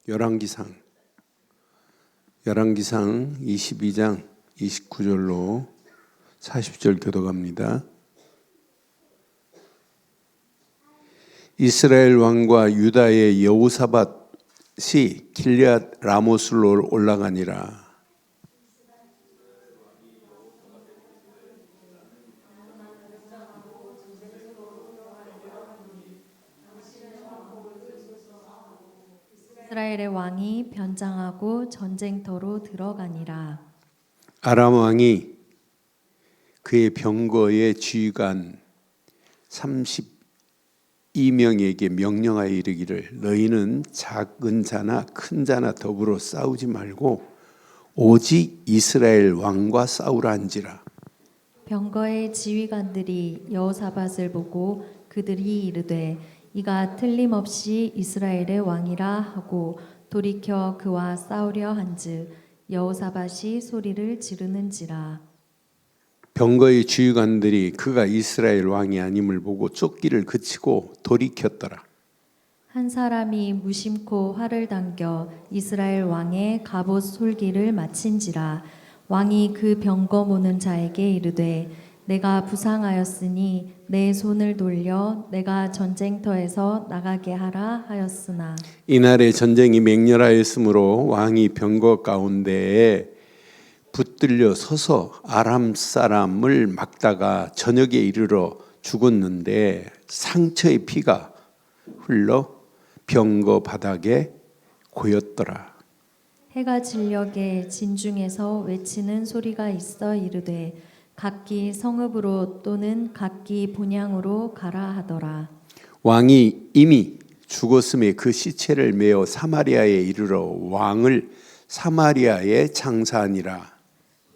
열왕기상 22장 29절로 40절 교독합니다. 이스라엘 왕과 유다의 여호사밧이 길앗 라모스로 올라가니라. 이스라엘의 왕이 변장하고 전쟁터로 들어가니라. 아람 왕이 그의 병거의 지휘관 32명에게 명령하여 이르기를, 너희는 작은 자나 큰 자나 더불어 싸우지 말고 오직 이스라엘 왕과 싸우라 한지라. 병거의 지휘관들이 여호사밧을 보고 그들이 이르되 이가 틀림없이 이스라엘의 왕이라 하고 돌이켜 그와 싸우려 한즉 여호사밧이 소리를 지르는지라. 병거의 지휘관들이 그가 이스라엘 왕이 아님을 보고 쫓기를 그치고 돌이켰더라. 한 사람이 무심코 활을 당겨 이스라엘 왕의 갑옷 솔기를 마친지라. 왕이 그 병거 모는 자에게 이르되 내가 부상하였으니 내 손을 돌려 내가 전쟁터에서 나가게 하라 하였으나 이날에 전쟁이 맹렬하였으므로 왕이 병거 가운데에 붙들려 서서 아람 사람을 막다가 저녁에 이르러 죽었는데 상처의 피가 흘러 병거 바닥에 고였더라. 해가 진녘에 진중에서 외치는 소리가 있어 이르되 각기 성읍으로 또는 각기 본향으로 가라 하더라. 왕이 이미 죽었음에 그 시체를 메어 사마리아에 이르러 왕을 사마리아에 장사하니라.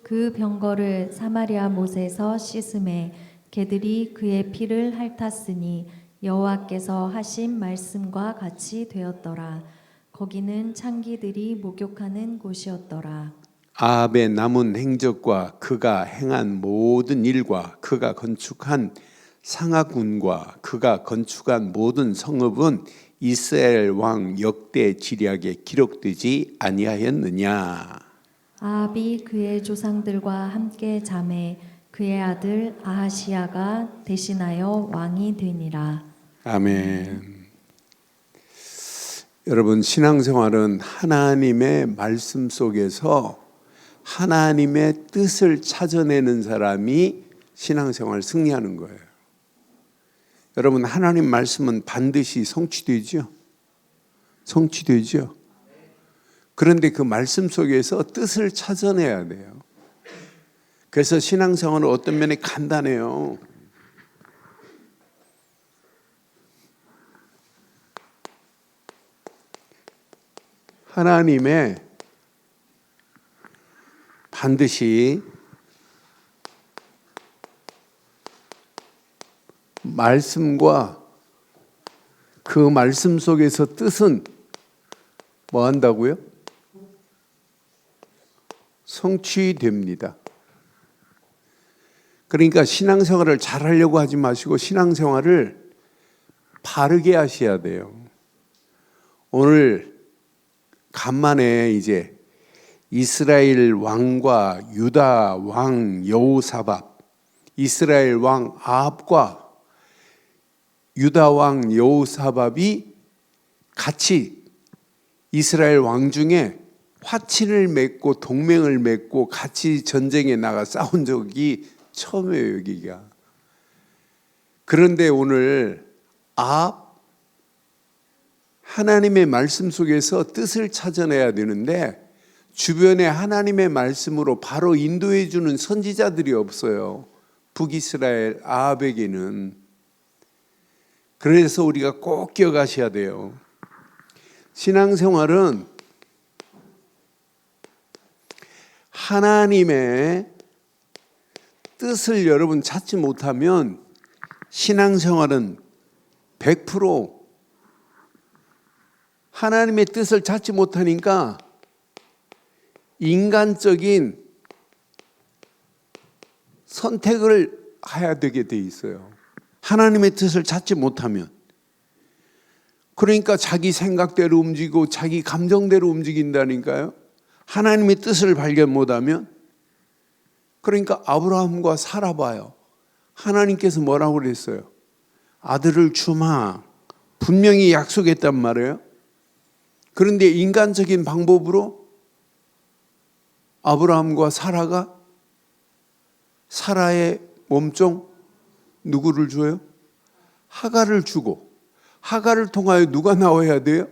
그 병거를 사마리아 못에서 씻음에 개들이 그의 피를 핥았으니 여호와께서 하신 말씀과 같이 되었더라. 거기는 창기들이 목욕하는 곳이었더라. 아합의 남은 행적과 그가 행한 모든 일과 그가 건축한 상하군과 그가 건축한 모든 성읍은 이스라엘 왕 역대 지략에 기록되지 아니하였느냐. 아합이 그의 조상들과 함께 잠에 그의 아들 아하시야가 대신하여 왕이 되니라. 아멘. 여러분, 신앙생활은 하나님의 말씀 속에서 하나님의 뜻을 찾아내는 사람이 신앙생활 승리하는 거예요. 여러분, 하나님 말씀은 반드시 성취되죠. 성취되죠. 그런데 그 말씀 속에서 뜻을 찾아내야 돼요. 그래서 신앙생활은 어떤 면에 간단해요. 하나님의 반드시 말씀과 그 말씀 속에서 뜻은 뭐 한다고요? 성취됩니다. 그러니까 신앙생활을 잘 하려고 하지 마시고 신앙생활을 바르게 하셔야 돼요. 오늘 간만에 이제 이스라엘 왕과 유다 왕 여호사밧, 이스라엘 왕 아합과 유다 왕 여호사밧이 같이 이스라엘 왕 중에 화친을 맺고 동맹을 맺고 같이 전쟁에 나가 싸운 적이 처음이에요, 여기가. 그런데 오늘 아합, 하나님의 말씀 속에서 뜻을 찾아내야 되는데 주변에 하나님의 말씀으로 바로 인도해 주는 선지자들이 없어요. 북이스라엘 아합에게는. 그래서 우리가 꼭 기억하셔야 돼요. 신앙생활은 하나님의 뜻을 여러분 찾지 못하면 신앙생활은 100% 하나님의 뜻을 찾지 못하니까 인간적인 선택을 해야 되게 돼 있어요. 하나님의 뜻을 찾지 못하면 그러니까 자기 생각대로 움직이고 자기 감정대로 움직인다니까요. 하나님의 뜻을 발견 못하면. 그러니까 아브라함과 사라 봐요. 하나님께서 뭐라고 그랬어요? 아들을 주마. 분명히 약속했단 말이에요. 그런데 인간적인 방법으로 아브라함과 사라가 사라의 몸종 누구를 줘요? 하갈을 주고, 하갈을 통하여 누가 나와야 돼요?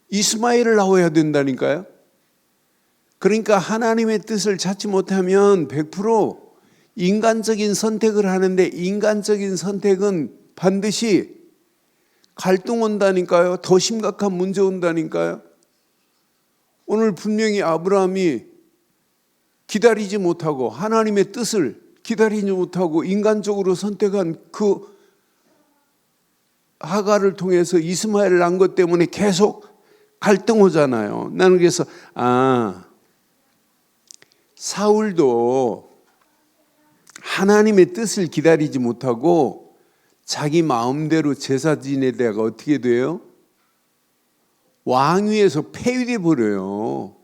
이스마엘을 나와야 된다니까요. 그러니까 하나님의 뜻을 찾지 못하면 100% 인간적인 선택을 하는데, 인간적인 선택은 반드시 갈등 온다니까요. 더 심각한 문제 온다니까요. 오늘 분명히 아브라함이 기다리지 못하고, 하나님의 뜻을 기다리지 못하고 인간적으로 선택한 그 하갈을 통해서 이스마엘을 낳은 것 때문에 계속 갈등 오잖아요. 나는 그래서 사울도 하나님의 뜻을 기다리지 못하고 자기 마음대로 제사 지내다가 어떻게 돼요? 왕위에서 폐위돼 버려요.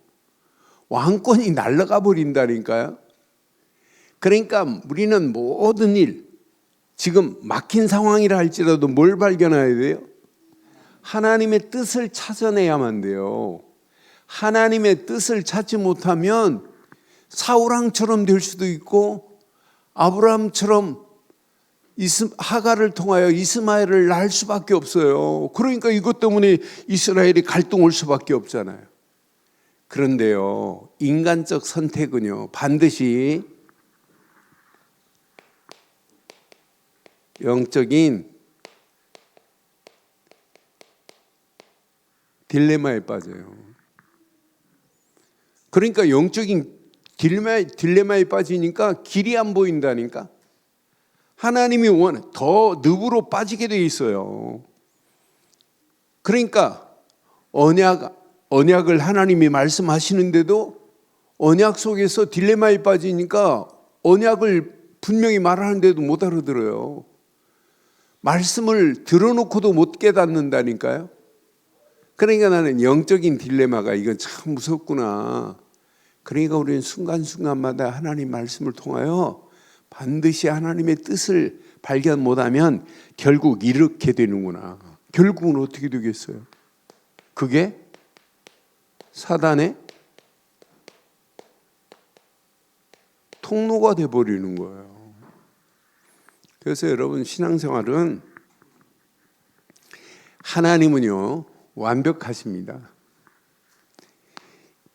왕권이 날아가 버린다니까요. 그러니까 우리는 모든 일, 지금 막힌 상황이라 할지라도 뭘 발견해야 돼요? 하나님의 뜻을 찾아내야만 돼요. 하나님의 뜻을 찾지 못하면 사울왕처럼 될 수도 있고, 아브라함처럼 하갈을 통하여 이스마엘을 낳을 수밖에 없어요. 그러니까 이것 때문에 이스라엘이 갈등 올 수밖에 없잖아요. 그런데요, 인간적 선택은요, 반드시 영적인 딜레마에 빠져요. 그러니까 영적인 딜레마에 빠지니까 길이 안 보인다니까. 하나님이 더 늪으로 빠지게 돼 있어요. 그러니까 언약을 하나님이 말씀하시는데도 언약 속에서 딜레마에 빠지니까 언약을 분명히 말하는데도 못 알아들어요. 말씀을 들어놓고도 못 깨닫는다니까요. 그러니까 나는 영적인 딜레마가 이건 참 무섭구나. 그러니까 우리는 순간순간마다 하나님 말씀을 통하여 반드시 하나님의 뜻을 발견 못하면 결국 이렇게 되는구나. 결국은 어떻게 되겠어요? 그게 사단의 통로가 돼버리는 거예요. 그래서 여러분, 신앙생활은 하나님은요 완벽하십니다.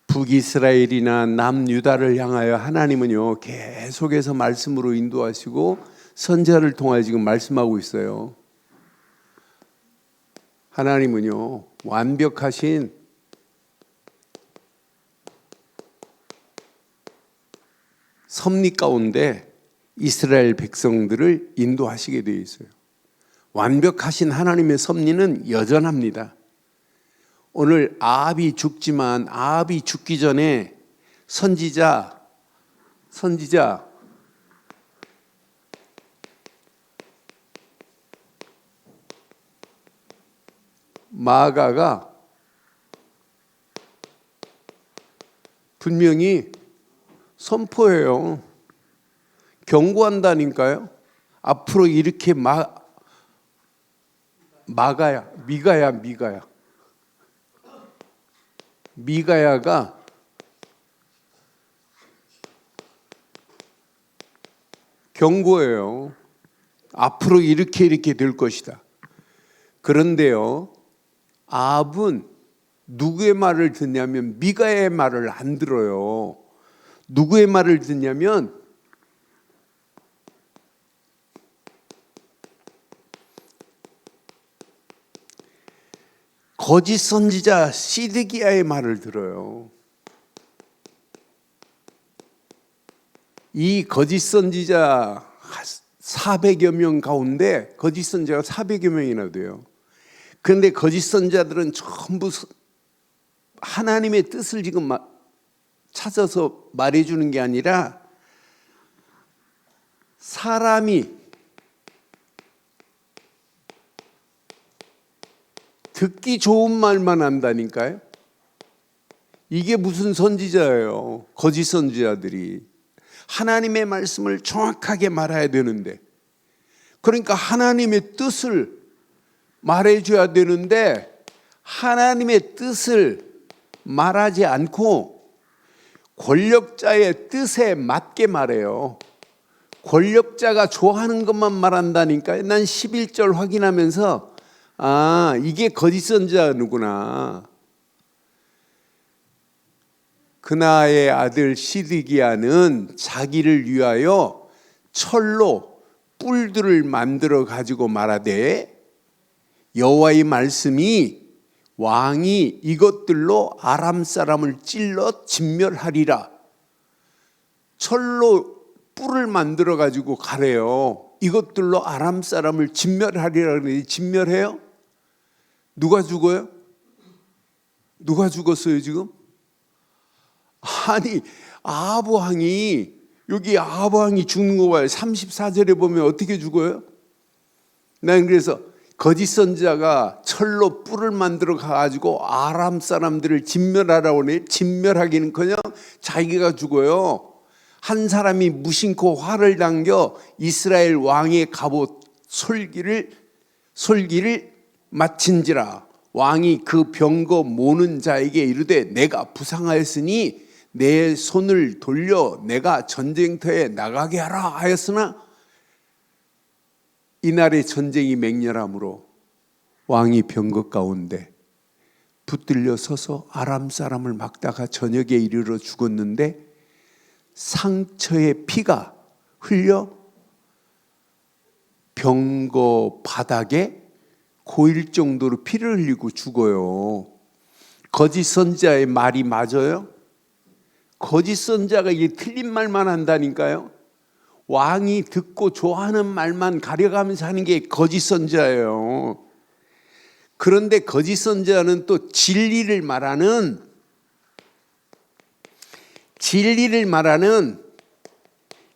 북이스라엘이나 남유다를 향하여 하나님은요 계속해서 말씀으로 인도하시고 선지자를 통하여 지금 말씀하고 있어요. 하나님은요 완벽하신 섭리 가운데 이스라엘 백성들을 인도하시게 되어 있어요. 완벽하신 하나님의 섭리는 여전합니다. 오늘 아합이 죽지만 아합이 죽기 전에 선지자 마가가 분명히 선포해요. 경고한다니까요. 앞으로 이렇게 미가야가 경고해요. 앞으로 이렇게 될 것이다. 그런데요, 아합은 누구의 말을 듣냐면 미가야의 말을 안 들어요. 누구의 말을 듣냐면 거짓 선지자 시드기야의 말을 들어요. 이 거짓 선지자 400여 명 가운데 거짓 선지자가 400여 명이나 돼요. 그런데 거짓 선지자들은 전부 하나님의 뜻을 지금 찾아서 말해주는 게 아니라 사람이 듣기 좋은 말만 한다니까요. 이게 무슨 선지자예요. 거짓 선지자들이. 하나님의 말씀을 정확하게 말해야 되는데, 그러니까 하나님의 뜻을 말해줘야 되는데 하나님의 뜻을 말하지 않고 권력자의 뜻에 맞게 말해요. 권력자가 좋아하는 것만 말한다니까요. 난 11절 확인하면서 이게 거짓 선지자누구나. 그나의 아들 시드기야는 자기를 위하여 철로 뿔들을 만들어 가지고 말하되 여호와의 말씀이 왕이 이것들로 아람 사람을 찔러 진멸하리라. 철로 뿔을 만들어 가지고 가래요. 이것들로 아람 사람을 진멸하리라. 그러니 진멸해요? 누가 죽어요? 누가 죽었어요 지금? 아니 아합 왕이, 여기 아합 왕이 죽는 거 봐요. 34절에 보면 어떻게 죽어요? 난 그래서 거짓 선지자가 철로 뿔을 만들어 가지고 아람 사람들을 진멸하라고 하네. 진멸하기는커녕 자기가 죽어요. 한 사람이 무심코 화를 당겨 이스라엘 왕의 갑옷 솔기를 마친지라. 왕이 그 병거 모는 자에게 이르되 내가 부상하였으니 내 손을 돌려 내가 전쟁터에 나가게 하라 하였으나 이날에 전쟁이 맹렬함으로 왕이 병거 가운데 붙들려 서서 아람 사람을 막다가 저녁에 이르러 죽었는데 상처의 피가 흘려 병거 바닥에 고일 정도로 피를 흘리고 죽어요. 거짓 선지자의 말이 맞아요? 거짓 선지자가 이게 틀린 말만 한다니까요. 왕이 듣고 좋아하는 말만 가려가면서 하는 게 거짓 선지자예요. 그런데 거짓 선지자는 또 진리를 말하는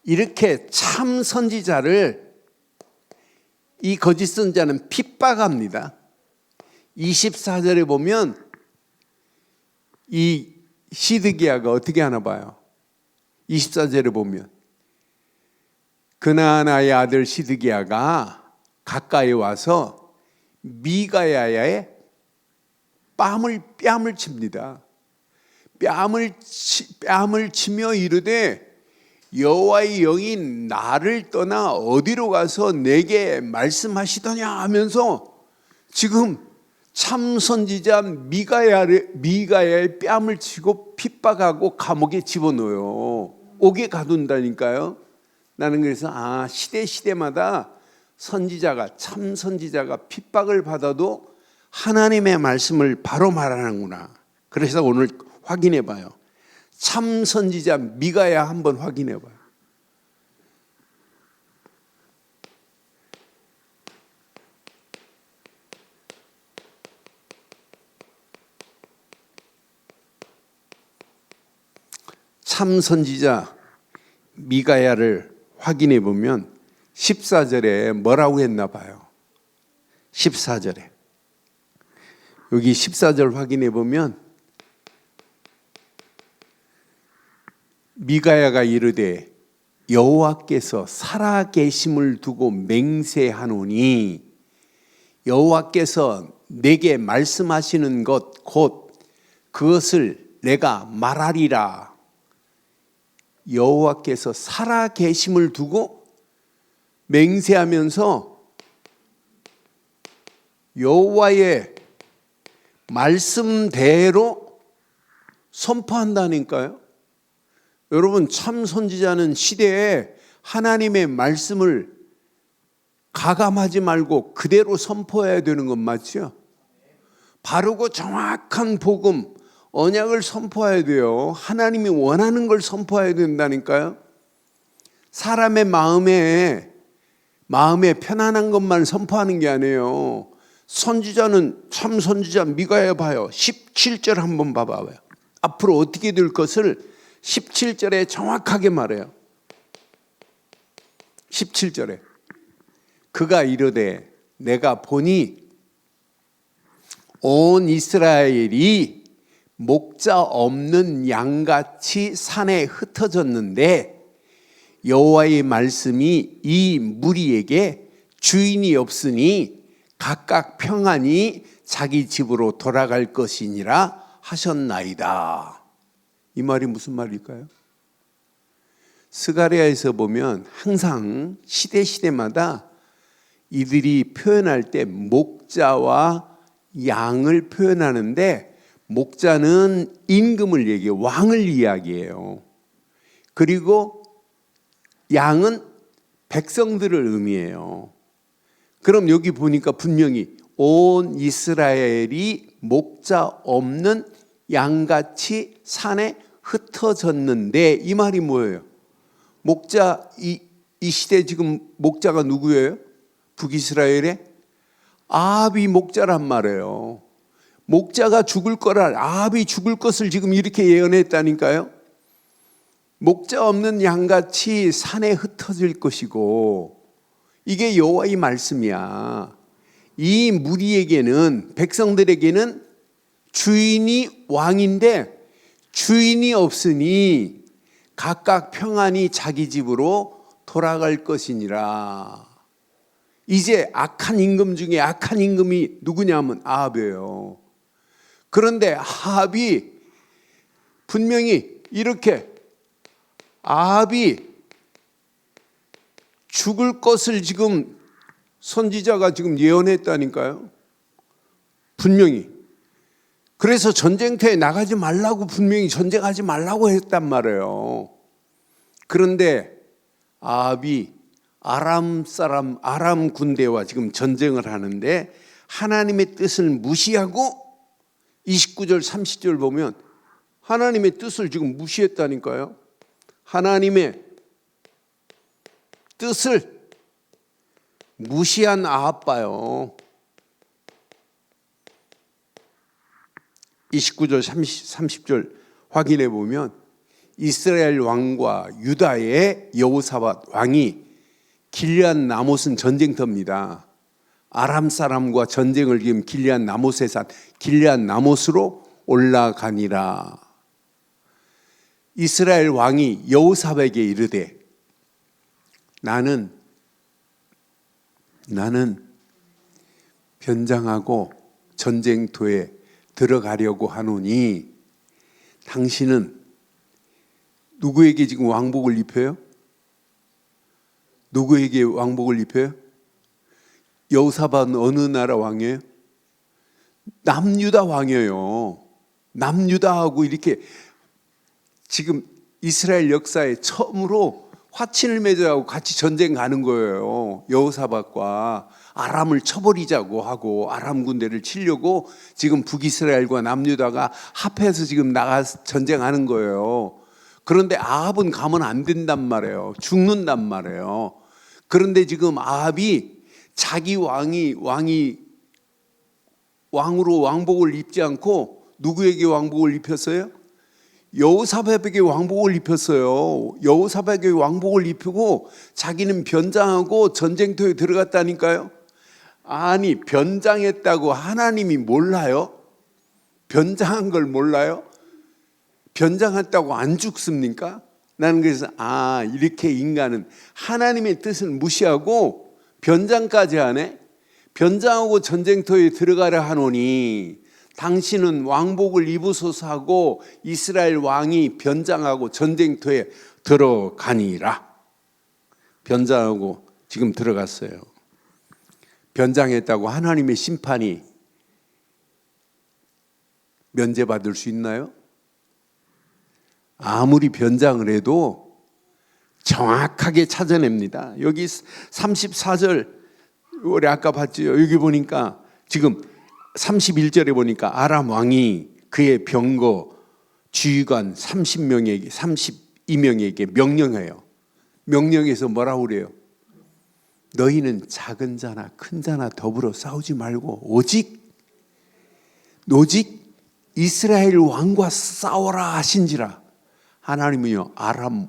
이렇게 참 선지자를 이 거짓 선지자는 핍박합니다. 24절에 보면 이 시드기야가 어떻게 하나 봐요. 24절에 보면 그나아나의 아들 시드기야가 가까이 와서 미가야의 뺨을 칩니다. 뺨을 치며 이르되 여호와의 영이 나를 떠나 어디로 가서 내게 말씀하시더냐 하면서 지금 참 선지자 미가야의 뺨을 치고 핍박하고 감옥에 집어넣어요. 옥에 가둔다니까요. 나는 그래서 시대마다 선지자가, 참 선지자가 핍박을 받아도 하나님의 말씀을 바로 말하는구나. 그래서 오늘 확인해 봐요. 참 선지자 미가야 한번 확인해 봐요. 참 선지자 미가야를 확인해 보면 14절에 뭐라고 했나 봐요. 14절에 여기 14절 확인해 보면 미가야가 이르되 여호와께서 살아계심을 두고 맹세하노니 여호와께서 내게 말씀하시는 것 곧 그것을 내가 말하리라. 여호와께서 살아계심을 두고 맹세하면서 여호와의 말씀대로 선포한다니까요. 여러분, 참 선지자는 시대에 하나님의 말씀을 가감하지 말고 그대로 선포해야 되는 건 맞죠? 바르고 정확한 복음, 언약을 선포해야 돼요. 하나님이 원하는 걸 선포해야 된다니까요. 사람의 마음에 편안한 것만 선포하는 게 아니에요. 선지자는 참 선지자 미가야 봐요. 17절 한번 봐봐요. 앞으로 어떻게 될 것을 17절에 정확하게 말해요. 17절에 그가 이르되 내가 보니 온 이스라엘이 목자 없는 양같이 산에 흩어졌는데 여호와의 말씀이 이 무리에게 주인이 없으니 각각 평안히 자기 집으로 돌아갈 것이니라 하셨나이다. 이 말이 무슨 말일까요? 스가랴에서 보면 항상 시대마다 이들이 표현할 때 목자와 양을 표현하는데, 목자는 임금을 얘기해요. 왕을 이야기해요. 그리고 양은 백성들을 의미해요. 그럼 여기 보니까 분명히 온 이스라엘이 목자 없는 양같이 산에 흩어졌는데, 이 말이 뭐예요? 목자, 이 시대 지금 목자가 누구예요? 북이스라엘의 아합이 목자란 말이에요. 목자가 죽을 거라, 아합이 죽을 것을 지금 이렇게 예언했다니까요. 목자 없는 양같이 산에 흩어질 것이고, 이게 여호와의 말씀이야. 이 무리에게는, 백성들에게는 주인이 왕인데 주인이 없으니 각각 평안히 자기 집으로 돌아갈 것이니라. 이제 악한 임금 중에 악한 임금이 누구냐면 아합이에요. 그런데 아합이 분명히 이렇게, 아합이 죽을 것을 지금 선지자가 지금 예언했다니까요. 분명히. 그래서 전쟁터에 나가지 말라고, 분명히 전쟁하지 말라고 했단 말이에요. 그런데 아합이 아람 군대와 지금 전쟁을 하는데 하나님의 뜻을 무시하고, 29절 30절 보면 하나님의 뜻을 지금 무시했다니까요. 하나님의 뜻을 무시한 아합바요. 29절 30절 확인해 보면 이스라엘 왕과 유다의 여호사밧 왕이 길르앗 나못은 전쟁터입니다. 아람 사람과 전쟁을 지금 길르앗 나못의 산 길르앗 나못으로 올라가니라. 이스라엘 왕이 여호사밧에게 이르되 나는 변장하고 전쟁터에 들어가려고 하노니 당신은 누구에게 지금 왕복을 입혀요? 누구에게 왕복을 입혀요? 여호사밧은 어느 나라 왕이에요? 남유다 왕이에요. 남유다하고 이렇게 지금 이스라엘 역사에 처음으로 화친을 맺어하고 같이 전쟁 가는 거예요. 여호사밧과 아람을 쳐버리자고 하고 아람 군대를 치려고 지금 북이스라엘과 남유다가 합해서 지금 나가 전쟁하는 거예요. 그런데 아합은 가면 안 된단 말이에요. 죽는단 말이에요. 그런데 지금 아합이 자기 왕으로 왕복을 입지 않고 누구에게 왕복을 입혔어요? 여호사밧에게 왕복을 입혔어요. 여호사밧에게 왕복을 입히고 자기는 변장하고 전쟁터에 들어갔다니까요. 아니, 변장했다고 하나님이 몰라요? 변장한 걸 몰라요? 변장했다고 안 죽습니까? 나는 그래서 이렇게 인간은 하나님의 뜻을 무시하고 변장까지 하네. 변장하고 전쟁터에 들어가려 하노니 당신은 왕복을 입으소서 하고 이스라엘 왕이 변장하고 전쟁터에 들어가니라. 변장하고 지금 들어갔어요. 변장했다고 하나님의 심판이 면제받을 수 있나요? 아무리 변장을 해도 정확하게 찾아냅니다. 여기 34절 우리 아까 봤죠. 여기 보니까 지금 31절에 보니까 아람 왕이 그의 병거 지휘관 32명에게 명령해요. 명령해서 뭐라고 그래요? 너희는 작은 자나 큰 자나 더불어 싸우지 말고 오직 이스라엘 왕과 싸워라 하신지라. 하나님은요 아람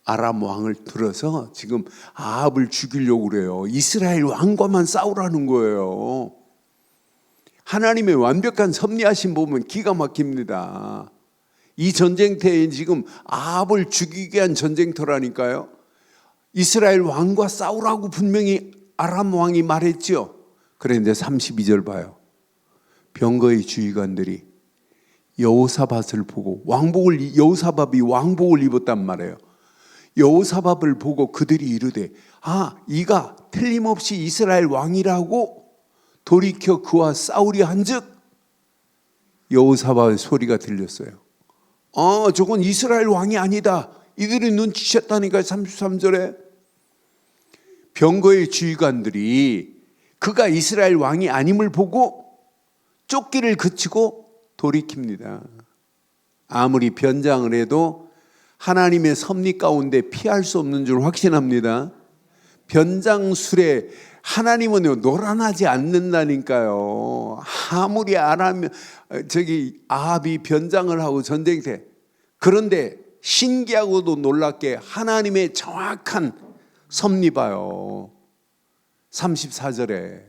왕을 들어서 지금 아합을 죽이려고 그래요. 이스라엘 왕과만 싸우라는 거예요. 하나님의 완벽한 섭리하심 보면 기가 막힙니다. 이 전쟁터에 지금 아합을 죽이게 한 전쟁터라니까요. 이스라엘 왕과 싸우라고 분명히 아람 왕이 말했죠. 그런데 32절 봐요. 병거의 주의관들이 여호사밧을 보고 여호사밧이 왕복을 입었단 말이에요. 여호사밧을 보고 그들이 이르되 이가 틀림없이 이스라엘 왕이라고 돌이켜 그와 싸우려 한즉 여호사밧의 소리가 들렸어요. 저건 이스라엘 왕이 아니다. 이들이 눈치챘다니까. 33절에 병거의 주의관들이 그가 이스라엘 왕이 아님을 보고 쫓기를 그치고 돌이킵니다. 아무리 변장을 해도 하나님의 섭리 가운데 피할 수 없는 줄 확신합니다. 변장술에 하나님은 노란하지 않는다니까요. 아무리 아합이 변장을 하고 전쟁터, 그런데 신기하고도 놀랍게 하나님의 정확한 섭리 봐요. 34절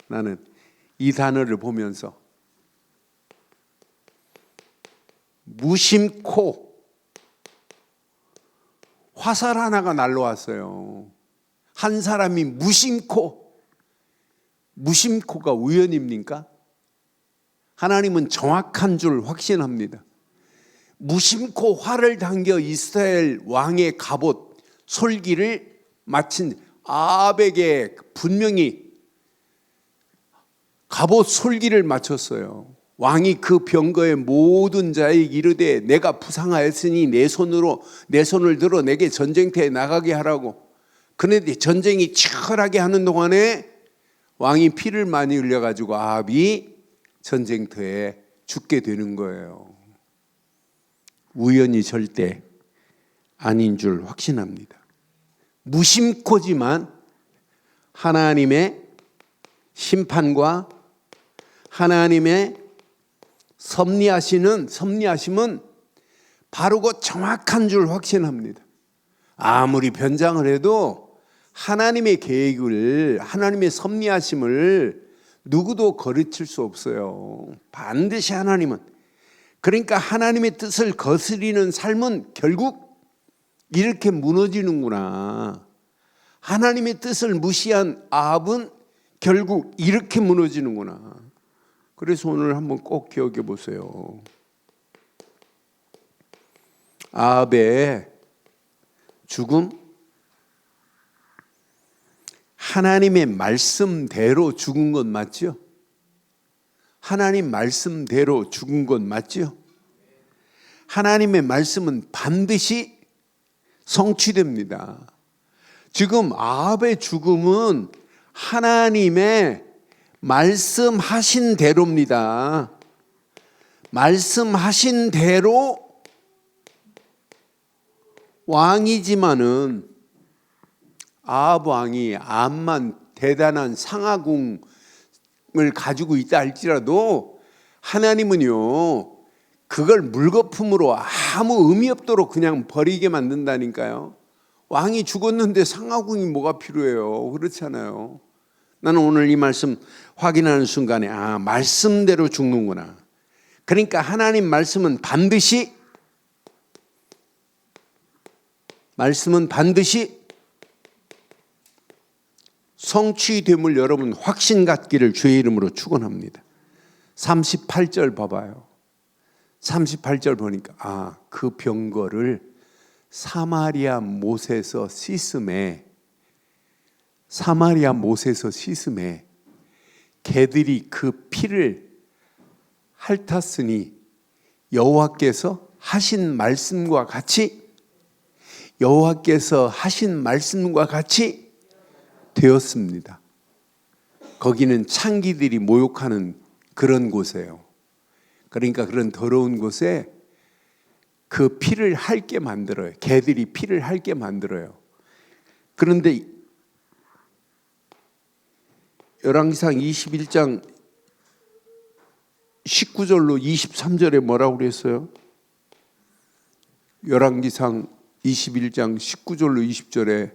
나는 이 단어를 보면서 무심코 화살 하나가 날라왔어요. 한 사람이 무심코가 우연입니까? 하나님은 정확한 줄 확신합니다. 무심코 활을 당겨 이스라엘 왕의 갑옷 솔기를 마친 아합에게 분명히 갑옷 솔기를 맞췄어요. 왕이 그 병거의 모든 자에게 이르되 내가 부상하였으니 내 손을 들어 내게 전쟁터에 나가게 하라고. 그런데 전쟁이 치열하게 하는 동안에 왕이 피를 많이 흘려가지고 아합이 전쟁터에 죽게 되는 거예요. 우연이 절대 아닌 줄 확신합니다. 무심코지만 하나님의 심판과 하나님의 섭리하심은 바르고 정확한 줄 확신합니다. 아무리 변장을 해도 하나님의 계획을, 하나님의 섭리하심을 누구도 거르칠 수 없어요. 반드시 하나님은. 그러니까 하나님의 뜻을 거스리는 삶은 결국 이렇게 무너지는구나. 하나님의 뜻을 무시한 아합은 결국 이렇게 무너지는구나. 그래서 오늘 한번 꼭 기억해 보세요. 아합의 죽음, 하나님의 말씀대로 죽은 건 맞죠? 하나님 말씀대로 죽은 건 맞죠? 하나님의 말씀은 반드시 성취됩니다. 지금 아합의 죽음은 하나님의 말씀하신 대로입니다. 말씀하신 대로 왕이지만은 아합 왕이 암만 대단한 상하궁을 가지고 있다 할지라도 하나님은요 그걸 물거품으로 아무 의미 없도록 그냥 버리게 만든다니까요. 왕이 죽었는데 상하궁이 뭐가 필요해요? 그렇잖아요. 나는 오늘 이 말씀 확인하는 순간에 말씀대로 죽는구나. 그러니까 하나님 말씀은 반드시 성취됨을 여러분 확신 갖기를 주의 이름으로 축원합니다. 38절 봐봐요. 38절 보니까 그 병거를 사마리아 못에서 씻음에 개들이 그 피를 핥았으니 여호와께서 하신 말씀과 같이 되었습니다. 거기는 창기들이 모욕하는 그런 곳이에요. 그러니까 그런 더러운 곳에 그 피를 핥게 만들어요. 개들이 피를 핥게 만들어요. 그런데 열왕기상 21장 19절로 23절에 뭐라고 그랬어요? 열왕기상 21장 19절로 20절에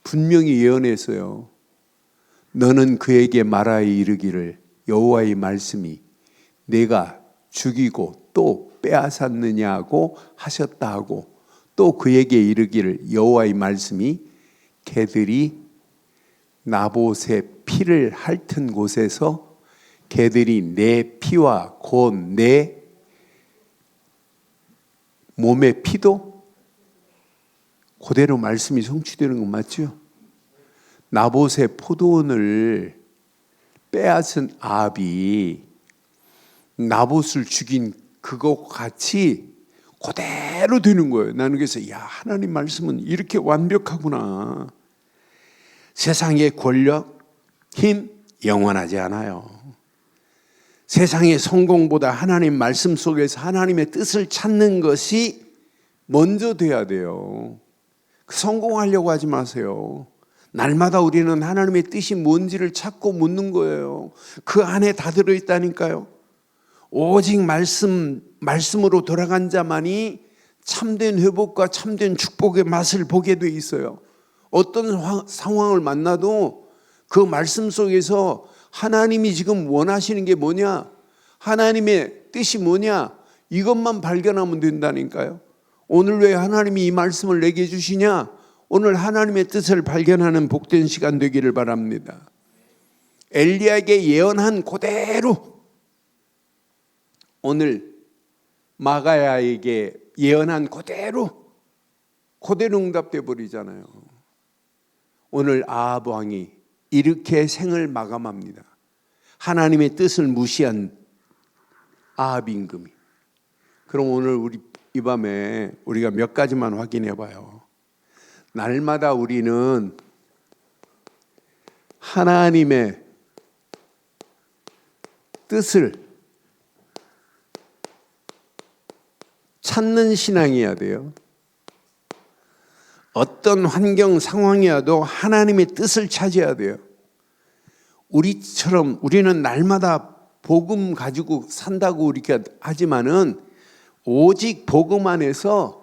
분명히 예언했어요. 너는 그에게 말하여 이르기를 여호와의 말씀이 내가 죽이고 또 빼앗았느냐고 하셨다 하고 또 그에게 이르기를 여호와의 말씀이 개들이 나봇의 피를 핥은 곳에서 개들이 내 피와 곧 내 몸의 피도 그대로 말씀이 성취되는 건 맞죠? 나봇의 포도원을 빼앗은 아합이 나봇을 죽인 그거 같이 그대로 되는 거예요. 나는 그래서 야, 하나님 말씀은 이렇게 완벽하구나. 세상의 권력, 힘 영원하지 않아요. 세상의 성공보다 하나님 말씀 속에서 하나님의 뜻을 찾는 것이 먼저 돼야 돼요. 성공하려고 하지 마세요. 날마다 우리는 하나님의 뜻이 뭔지를 찾고 묻는 거예요. 그 안에 다 들어있다니까요. 오직 말씀으로 돌아간 자만이 참된 회복과 참된 축복의 맛을 보게 돼 있어요. 어떤 상황을 만나도 그 말씀 속에서 하나님이 지금 원하시는 게 뭐냐, 하나님의 뜻이 뭐냐, 이것만 발견하면 된다니까요. 오늘 왜 하나님이 이 말씀을 내게 주시냐? 오늘 하나님의 뜻을 발견하는 복된 시간 되기를 바랍니다. 엘리야에게 예언한 그대로 오늘 마가야에게 예언한 그대로 응답돼 버리잖아요. 오늘 아합 왕이 이렇게 생을 마감합니다. 하나님의 뜻을 무시한 아합 임금이. 그럼 오늘 이 밤에 우리가 몇 가지만 확인해 봐요. 날마다 우리는 하나님의 뜻을 찾는 신앙이어야 돼요. 어떤 환경 상황이어도 하나님의 뜻을 찾아야 돼요. 우리는 날마다 복음 가지고 산다고 이렇게 하지만은 오직 복음 안에서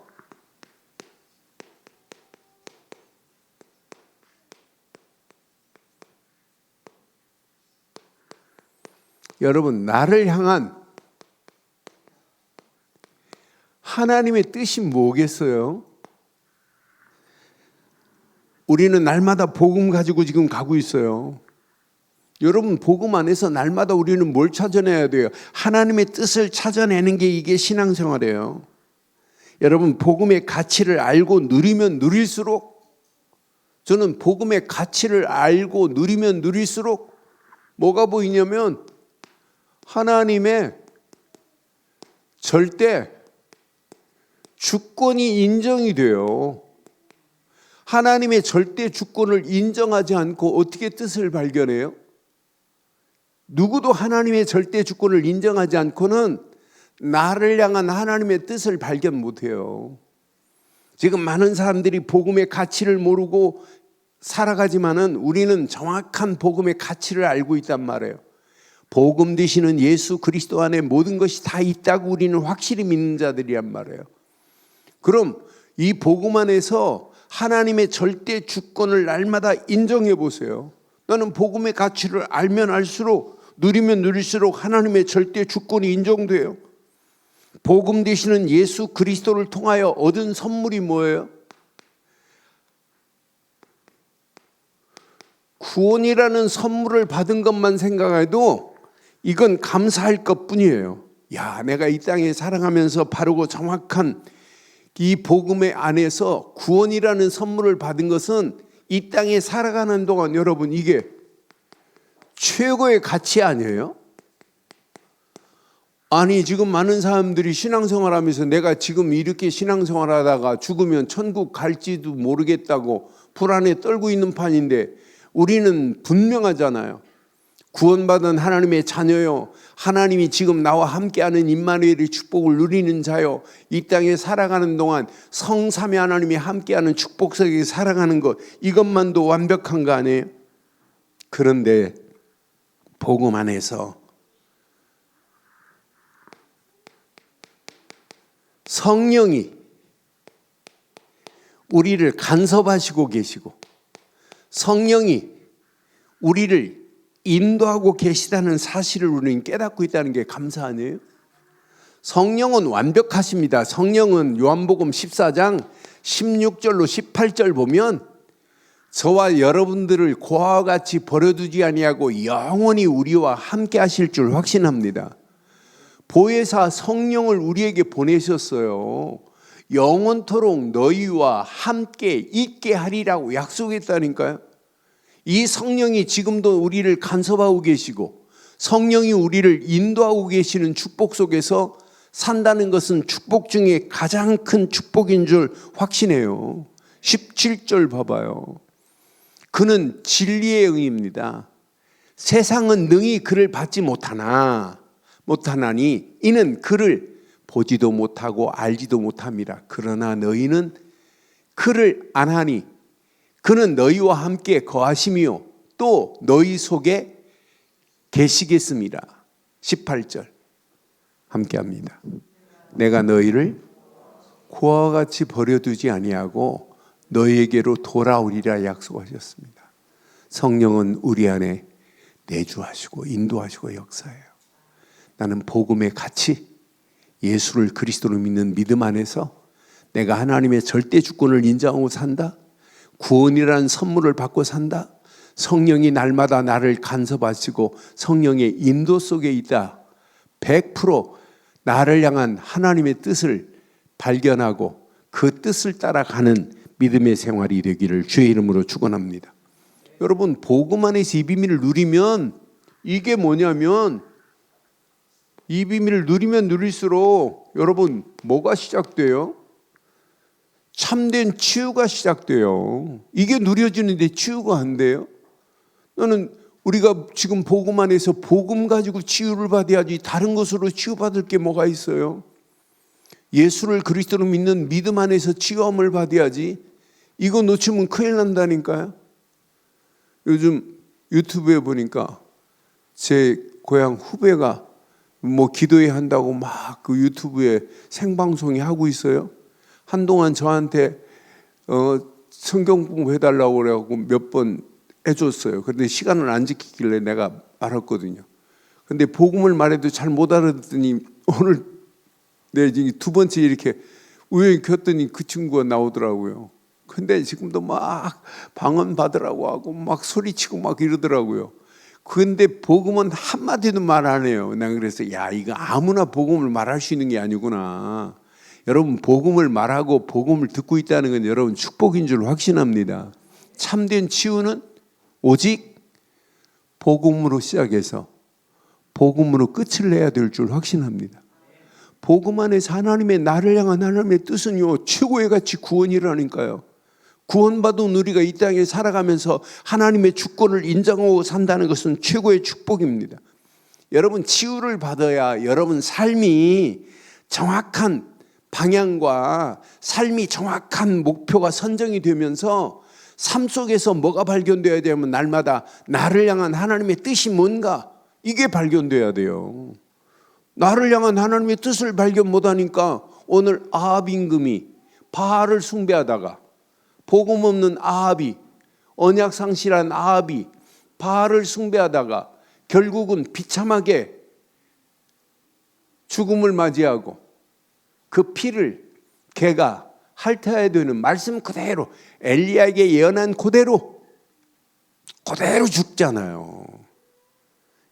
여러분, 나를 향한 하나님의 뜻이 뭐겠어요? 우리는 날마다 복음 가지고 지금 가고 있어요. 여러분, 복음 안에서 날마다 우리는 뭘 찾아내야 돼요? 하나님의 뜻을 찾아내는 게 이게 신앙생활이에요. 여러분, 복음의 가치를 알고 누리면 누릴수록, 저는 복음의 가치를 알고 누리면 누릴수록 뭐가 보이냐면 하나님의 절대 주권이 인정이 돼요. 하나님의 절대 주권을 인정하지 않고 어떻게 뜻을 발견해요? 누구도 하나님의 절대 주권을 인정하지 않고는 나를 향한 하나님의 뜻을 발견 못해요. 지금 많은 사람들이 복음의 가치를 모르고 살아가지만은 우리는 정확한 복음의 가치를 알고 있단 말이에요. 복음 되시는 예수 그리스도 안에 모든 것이 다 있다고 우리는 확실히 믿는 자들이란 말이에요. 그럼 이 복음 안에서 하나님의 절대 주권을 날마다 인정해 보세요. 너는 복음의 가치를 알면 알수록, 누리면 누릴수록 하나님의 절대 주권이 인정돼요. 복음 되시는 예수 그리스도를 통하여 얻은 선물이 뭐예요? 구원이라는 선물을 받은 것만 생각해도 이건 감사할 것뿐이에요. 야, 내가 이 땅에 살아가면서 바르고 정확한 이 복음의 안에서 구원이라는 선물을 받은 것은 이 땅에 살아가는 동안 여러분 이게 최고의 가치 아니에요? 아니, 지금 많은 사람들이 신앙생활하면서 내가 지금 이렇게 신앙생활하다가 죽으면 천국 갈지도 모르겠다고 불안에 떨고 있는 판인데 우리는 분명하잖아요. 구원받은 하나님의 자녀요, 하나님이 지금 나와 함께하는 임마누엘의 축복을 누리는 자요, 이 땅에 살아가는 동안 성삼위 하나님이 함께하는 축복 속에 살아가는 것, 이것만도 완벽한 거 아니에요? 그런데 복음 안에서 성령이 우리를 간섭하시고 계시고 성령이 우리를 인도하고 계시다는 사실을 우리는 깨닫고 있다는 게 감사 아니에요? 성령은 완벽하십니다. 성령은 요한복음 14장 16절로 18절 보면 저와 여러분들을 고아와 같이 버려두지 아니하고 영원히 우리와 함께 하실 줄 확신합니다. 보혜사 성령을 우리에게 보내셨어요. 영원토록 너희와 함께 있게 하리라고 약속했다니까요. 이 성령이 지금도 우리를 간섭하고 계시고 성령이 우리를 인도하고 계시는 축복 속에서 산다는 것은 축복 중에 가장 큰 축복인 줄 확신해요. 17절 봐봐요. 그는 진리의 영입니다. 세상은 능히 그를 받지 못하나니 이는 그를 보지도 못하고 알지도 못함이라. 그러나 너희는 그를 안하니 그는 너희와 함께 거하시며 또 너희 속에 계시겠습니다. 18절 함께합니다. 내가 너희를 고아와 같이 버려두지 아니하고 너희에게로 돌아오리라 약속하셨습니다. 성령은 우리 안에 내주하시고 인도하시고 역사해요. 나는 복음의 가치, 예수를 그리스도로 믿는 믿음 안에서 내가 하나님의 절대 주권을 인정하고 산다. 구원이라는 선물을 받고 산다. 성령이 날마다 나를 간섭하시고 성령의 인도 속에 있다. 100% 나를 향한 하나님의 뜻을 발견하고 그 뜻을 따라가는 믿음의 생활이 되기를 주의 이름으로 축원합니다. 여러분, 복음 안에서 이 비밀을 누리면 이게 뭐냐면 이 비밀을 누리면 누릴수록 여러분 뭐가 시작돼요? 참된 치유가 시작돼요. 이게 누려지는데 치유가 안 돼요? 나는 우리가 지금 복음 안에서 복음 가지고 치유를 받아야지 다른 것으로 치유받을 게 뭐가 있어요? 예수를 그리스도로 믿는 믿음 안에서 치유함을 받아야지. 이거 놓치면 큰일 난다니까요. 요즘 유튜브에 보니까 제 고향 후배가 뭐 기도회 한다고 막 그 유튜브에 생방송이 하고 있어요. 한동안 저한테 성경 공부해달라고 그래갖고 몇 번 해줬어요. 그런데 시간을 안 지키길래 내가 알았거든요. 근데 복음을 말해도 잘 못 알아듣더니 오늘 내 두 번째 이렇게 우연히 켰더니 그 친구가 나오더라고요. 근데 지금도 막 방언 받으라고 하고 막 소리치고 막 이러더라고요. 근데 복음은 한마디도 말 안 해요. 난 그래서 야, 이거 아무나 복음을 말할 수 있는 게 아니구나. 여러분, 복음을 말하고 복음을 듣고 있다는 건 여러분 축복인 줄 확신합니다. 참된 치유는 오직 복음으로 시작해서 복음으로 끝을 내야 될 줄 확신합니다. 복음 안에서 하나님의 나를 향한 하나님의 뜻은요 최고의 가치 구원이라니까요. 구원받은 우리가 이 땅에 살아가면서 하나님의 주권을 인정하고 산다는 것은 최고의 축복입니다. 여러분, 치유를 받아야 여러분 삶이 정확한 방향과 삶이 정확한 목표가 선정이 되면서 삶 속에서 뭐가 발견돼야 되면 날마다 나를 향한 하나님의 뜻이 뭔가 이게 발견돼야 돼요. 나를 향한 하나님의 뜻을 발견 못하니까 오늘 아합 임금이 바알을 숭배하다가 복음 없는 아합이 언약 상실한 아합이 바알을 숭배하다가 결국은 비참하게 죽음을 맞이하고 그 피를 개가 핥아야 되는 말씀 그대로 엘리야에게 예언한 그대로 죽잖아요.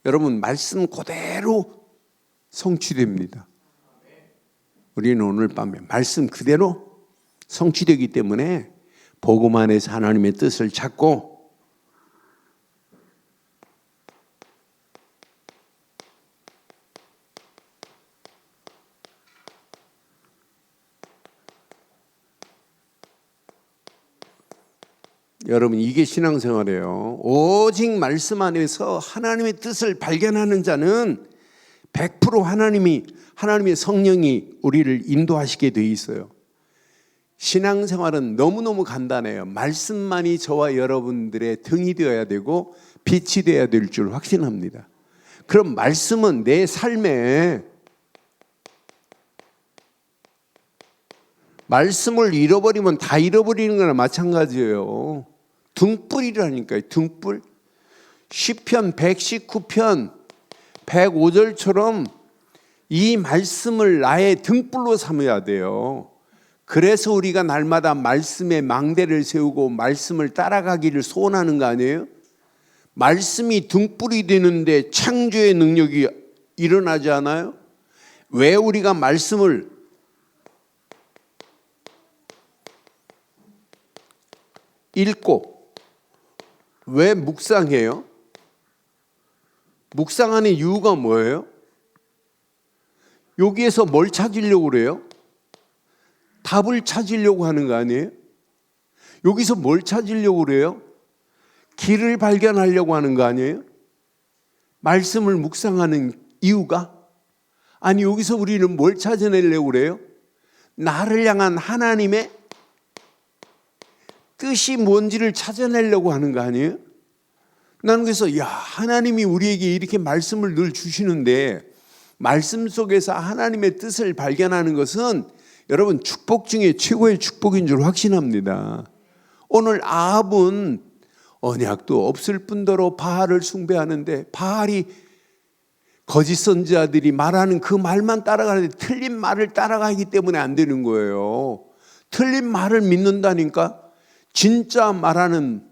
여러분, 말씀 그대로 성취됩니다. 우리는 오늘 밤에 말씀 그대로 성취되기 때문에 복음 안에서 하나님의 뜻을 찾고 여러분, 이게 신앙생활이에요. 오직 말씀 안에서 하나님의 뜻을 발견하는 자는 100% 하나님의 성령이 우리를 인도하시게 돼 있어요. 신앙생활은 너무너무 간단해요. 말씀만이 저와 여러분들의 등이 되어야 되고 빛이 되어야 될 줄 확신합니다. 그럼 말씀은 내 삶에 말씀을 잃어버리면 다 잃어버리는 거나 마찬가지예요. 등불이라니까요. 등불. 시편 119편 105절처럼 이 말씀을 나의 등불로 삼아야 돼요. 그래서 우리가 날마다 말씀에 망대를 세우고 말씀을 따라가기를 소원하는 거 아니에요? 말씀이 등불이 되는데 창조의 능력이 일어나지 않아요? 왜 우리가 말씀을 읽고 왜 묵상해요? 묵상하는 이유가 뭐예요? 여기에서 뭘 찾으려고 그래요? 답을 찾으려고 하는 거 아니에요? 여기서 뭘 찾으려고 그래요? 길을 발견하려고 하는 거 아니에요? 말씀을 묵상하는 이유가? 아니, 여기서 우리는 뭘 찾아내려고 그래요? 나를 향한 하나님의 뜻이 뭔지를 찾아내려고 하는 거 아니에요? 나는 그래서 하나님이 우리에게 이렇게 말씀을 늘 주시는데 말씀 속에서 하나님의 뜻을 발견하는 것은 여러분 축복 중에 최고의 축복인 줄 확신합니다. 오늘 아합은 언약도 없을 뿐더러 바알을 숭배하는데 바알이 거짓 선지자들이 말하는 그 말만 따라가는데 틀린 말을 따라가기 때문에 안 되는 거예요. 틀린 말을 믿는다니까. 진짜 말하는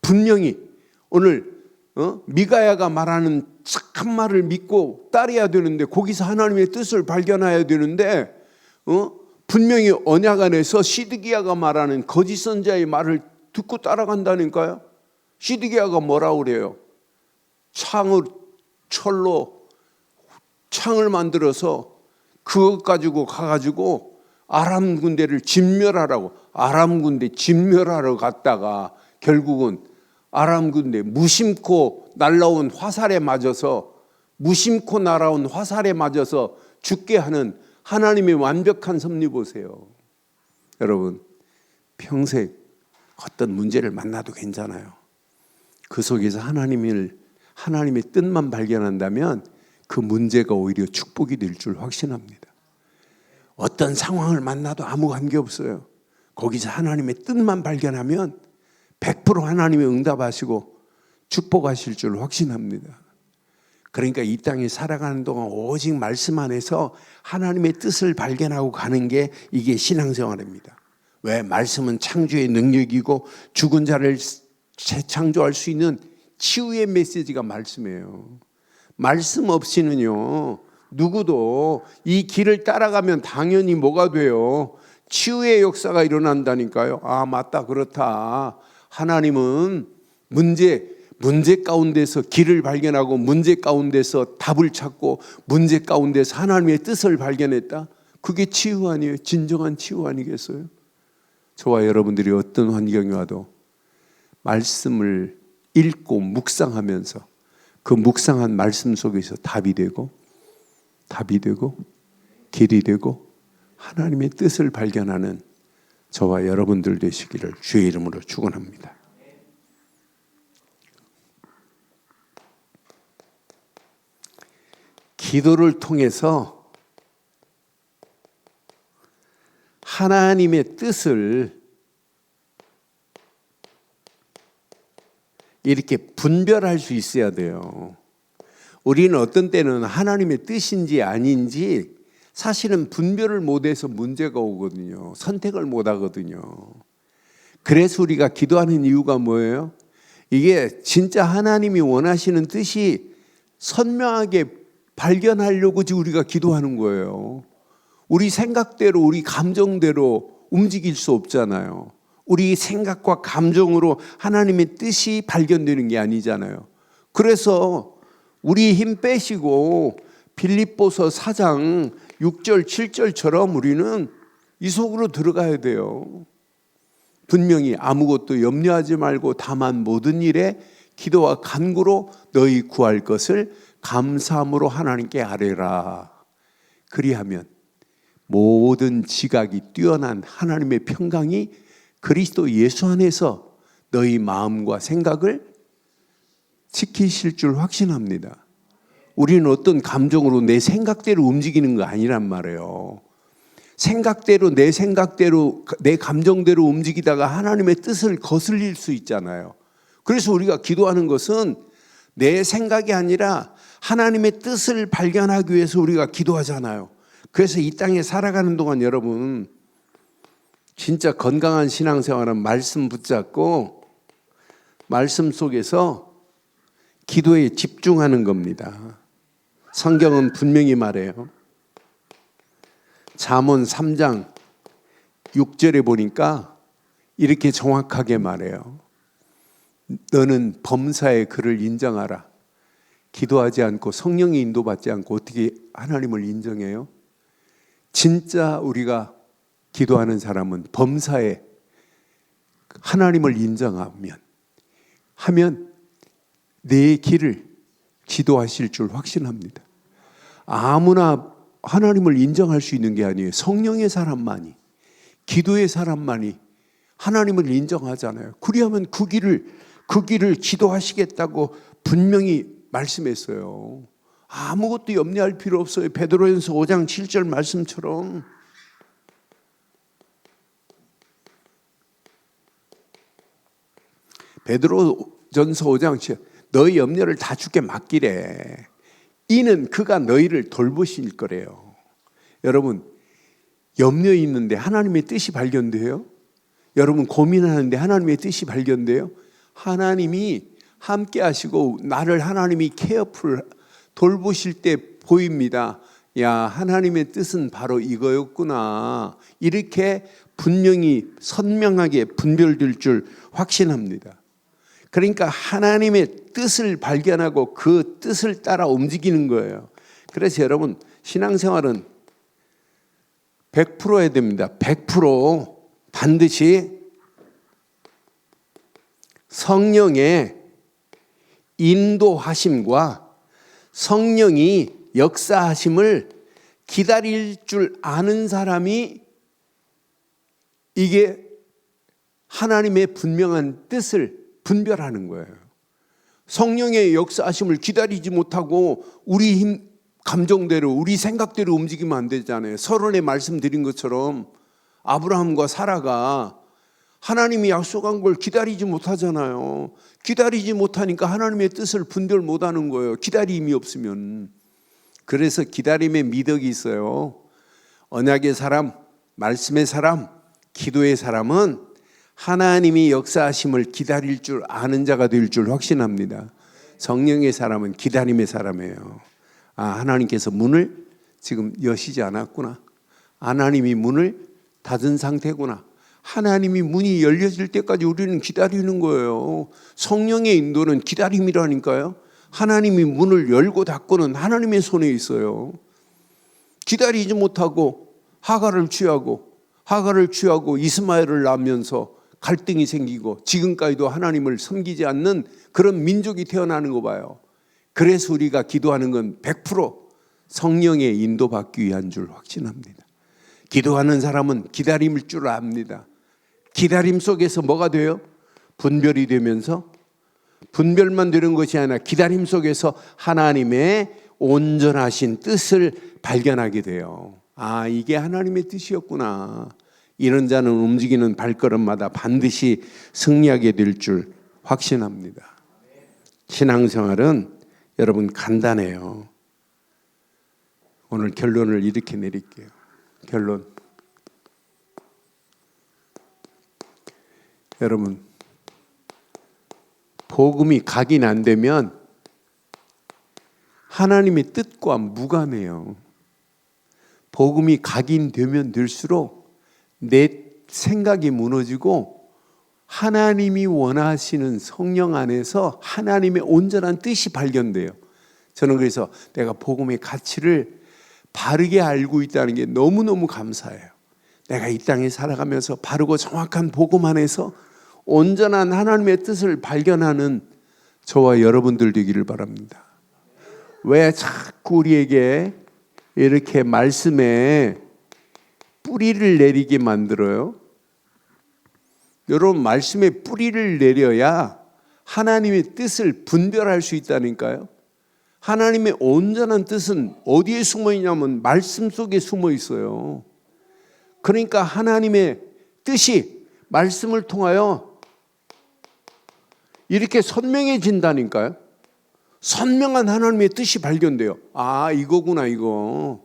분명히 오늘 미가야가 말하는 착한 말을 믿고 따라야 되는데 거기서 하나님의 뜻을 발견해야 되는데 분명히 언약 안에서 시드기야가 말하는 거짓 선지자의 말을 듣고 따라간다니까요. 시드기야가 뭐라고 그래요? 철로 창을 만들어서 그것 가지고 가가지고 아람 군대를 진멸하라고. 아람 군대 진멸하러 갔다가 결국은 아람 군대 무심코 날라온 화살에 맞아서 죽게 하는 하나님의 완벽한 섭리 보세요. 여러분 평생 어떤 문제를 만나도 괜찮아요. 그 속에서 하나님의 뜻만 발견한다면 그 문제가 오히려 축복이 될 줄 확신합니다. 어떤 상황을 만나도 아무 관계없어요. 거기서 하나님의 뜻만 발견하면 100% 하나님이 응답하시고 축복하실 줄 확신합니다. 그러니까 이 땅에 살아가는 동안 오직 말씀 안에서 하나님의 뜻을 발견하고 가는 게 이게 신앙생활입니다. 왜? 말씀은 창조의 능력이고 죽은 자를 재창조할 수 있는 치유의 메시지가 말씀이에요. 말씀 없이는요 누구도 이 길을 따라가면 당연히 뭐가 돼요? 치유의 역사가 일어난다니까요. 아 맞다 그렇다. 하나님은 문제 가운데서 길을 발견하고 문제 가운데서 답을 찾고 문제 가운데서 하나님의 뜻을 발견했다. 그게 치유 아니에요? 진정한 치유 아니겠어요? 저와 여러분들이 어떤 환경이 와도 말씀을 읽고 묵상하면서 그 묵상한 말씀 속에서 답이 되고 길이 되고 하나님의 뜻을 발견하는 저와 여러분들 되시기를 주의 이름으로 축원합니다. 기도를 통해서 하나님의 뜻을 이렇게 분별할 수 있어야 돼요. 우리는 어떤 때는 하나님의 뜻인지 아닌지 사실은 분별을 못해서 문제가 오거든요. 선택을 못하거든요. 그래서 우리가 기도하는 이유가 뭐예요? 이게 진짜 하나님이 원하시는 뜻이 선명하게 발견하려고 우리가 기도하는 거예요. 우리 생각대로 우리 감정대로 움직일 수 없잖아요. 우리 생각과 감정으로 하나님의 뜻이 발견되는 게 아니잖아요. 그래서 우리 힘 빼시고 빌립보서 4장 6절 7절처럼 우리는 이 속으로 들어가야 돼요. 분명히 아무것도 염려하지 말고 다만 모든 일에 기도와 간구로 너희 구할 것을 감사함으로 하나님께 아뢰라. 그리하면 모든 지각이 뛰어난 하나님의 평강이 그리스도 예수 안에서 너희 마음과 생각을 지키실 줄 확신합니다. 우리는 어떤 감정으로 내 생각대로 움직이는 거 아니란 말이에요. 내 감정대로 움직이다가 하나님의 뜻을 거슬릴 수 있잖아요. 그래서 우리가 기도하는 것은 내 생각이 아니라 하나님의 뜻을 발견하기 위해서 우리가 기도하잖아요. 그래서 이 땅에 살아가는 동안 여러분 진짜 건강한 신앙생활은 말씀 붙잡고 말씀 속에서 기도에 집중하는 겁니다. 성경은 분명히 말해요. 잠언 3장 6절에 보니까 이렇게 정확하게 말해요. 너는 범사의 그를 인정하라. 기도하지 않고 성령의 인도받지 않고 어떻게 하나님을 인정해요? 진짜 우리가 기도하는 사람은 범사에 하나님을 인정하면 내 길을 지도하실 줄 확신합니다. 아무나 하나님을 인정할 수 있는 게 아니에요. 성령의 사람만이, 기도의 사람만이 하나님을 인정하잖아요. 그리하면 그 길을 지도하시겠다고 분명히 말씀했어요. 아무것도 염려할 필요 없어요. 베드로전서 5장 7절 말씀처럼. 베드로전서 5장 7절 너희 염려를 다 주께 맡기래. 이는 그가 너희를 돌보실 거래요. 여러분, 염려 있는데 하나님의 뜻이 발견돼요? 여러분 고민하는데 하나님의 뜻이 발견돼요? 하나님이 함께 하시고 나를 하나님이 케어풀 돌보실 때 보입니다. 야, 하나님의 뜻은 바로 이거였구나. 이렇게 분명히 선명하게 분별될 줄 확신합니다. 그러니까 하나님의 뜻을 발견하고 그 뜻을 따라 움직이는 거예요. 그래서 여러분 신앙생활은 100% 해야 됩니다. 100% 반드시 성령의 인도하심과 성령이 역사하심을 기다릴 줄 아는 사람이 이게 하나님의 분명한 뜻을 분별하는 거예요. 성령의 역사하심을 기다리지 못하고 우리 힘, 감정대로 우리 생각대로 움직이면 안 되잖아요. 서론에 말씀드린 것처럼 아브라함과 사라가 하나님이 약속한 걸 기다리지 못하잖아요. 기다리지 못하니까 하나님의 뜻을 분별 못하는 거예요. 기다림이 없으면. 그래서 기다림의 미덕이 있어요. 언약의 사람, 말씀의 사람, 기도의 사람은 하나님이 역사하심을 기다릴 줄 아는 자가 될 줄 확신합니다. 성령의 사람은 기다림의 사람이에요. 아, 하나님께서 문을 지금 여시지 않았구나. 하나님이 문을 닫은 상태구나. 하나님이 문이 열려질 때까지 우리는 기다리는 거예요. 성령의 인도는 기다림이라니까요. 하나님이 문을 열고 닫고는 하나님의 손에 있어요. 기다리지 못하고 하가를 취하고 이스마엘을 낳으면서 갈등이 생기고 지금까지도 하나님을 섬기지 않는 그런 민족이 태어나는 거 봐요. 그래서 우리가 기도하는 건 100% 성령의 인도받기 위한 줄 확신합니다. 기도하는 사람은 기다림일 줄 압니다. 기다림 속에서 뭐가 돼요? 분별이 되면서 분별만 되는 것이 아니라 기다림 속에서 하나님의 온전하신 뜻을 발견하게 돼요. 아, 이게 하나님의 뜻이었구나. 이런 자는 움직이는 발걸음마다 반드시 승리하게 될 줄 확신합니다. 신앙생활은 여러분 간단해요. 오늘 결론을 이렇게 내릴게요. 결론. 여러분, 복음이 각인 안 되면 하나님의 뜻과 무관해요. 복음이 각인되면 될수록 내 생각이 무너지고 하나님이 원하시는 성령 안에서 하나님의 온전한 뜻이 발견돼요. 저는 그래서 내가 복음의 가치를 바르게 알고 있다는 게 너무너무 감사해요. 내가 이 땅에 살아가면서 바르고 정확한 복음 안에서 온전한 하나님의 뜻을 발견하는 저와 여러분들 되기를 바랍니다. 왜 자꾸 우리에게 이렇게 말씀에 뿌리를 내리게 만들어요? 여러분, 말씀에 뿌리를 내려야 하나님의 뜻을 분별할 수 있다니까요. 하나님의 온전한 뜻은 어디에 숨어 있냐면 말씀 속에 숨어 있어요. 그러니까 하나님의 뜻이 말씀을 통하여 이렇게 선명해진다니까요. 선명한 하나님의 뜻이 발견돼요. 아, 이거구나, 이거.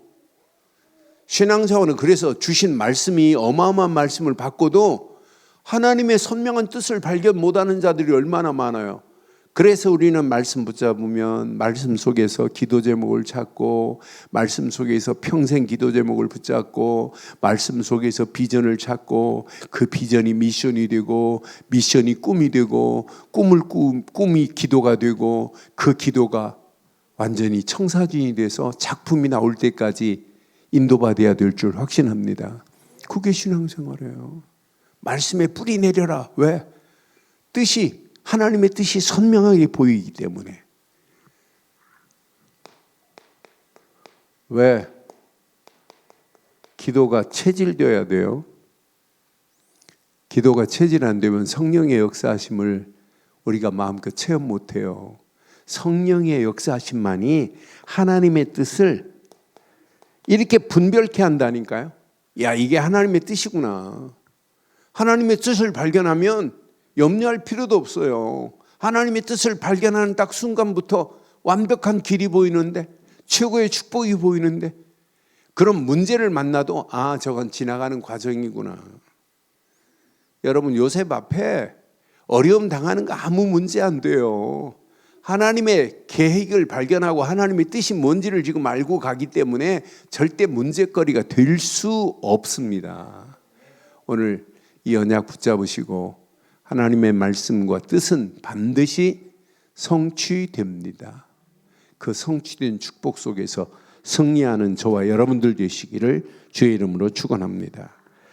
신앙생활은 그래서 주신 말씀이 어마어마한 말씀을 받고도 하나님의 선명한 뜻을 발견 못하는 자들이 얼마나 많아요. 그래서 우리는 말씀 붙잡으면 말씀 속에서 기도 제목을 찾고, 말씀 속에서 평생 기도 제목을 붙잡고, 말씀 속에서 비전을 찾고, 그 비전이 미션이 되고, 미션이 꿈이 되고, 꿈이 기도가 되고, 그 기도가 완전히 청사진이 돼서 작품이 나올 때까지 인도받아야 될 줄 확신합니다. 그게 신앙생활이에요. 말씀에 뿌리 내려라. 왜? 하나님의 뜻이 선명하게 보이기 때문에. 왜? 기도가 체질되어야 돼요. 기도가 체질 안 되면 성령의 역사하심을 우리가 마음껏 체험 못해요. 성령의 역사하심만이 하나님의 뜻을 이렇게 분별케 한다니까요. 야, 이게 하나님의 뜻이구나. 하나님의 뜻을 발견하면 염려할 필요도 없어요. 하나님의 뜻을 발견하는 딱 순간부터 완벽한 길이 보이는데, 최고의 축복이 보이는데, 그런 문제를 만나도 아, 저건 지나가는 과정이구나. 여러분, 요셉 앞에 어려움 당하는 거 아무 문제 안 돼요. 하나님의 계획을 발견하고 하나님의 뜻이 뭔지를 지금 알고 가기 때문에 절대 문제거리가 될 수 없습니다. 오늘 이 언약 붙잡으시고 하나님의 말씀과 뜻은 반드시 성취됩니다. 그 성취된 축복 속에서 승리하는 저와 여러분들 되시기를 주의 이름으로 축원합니다.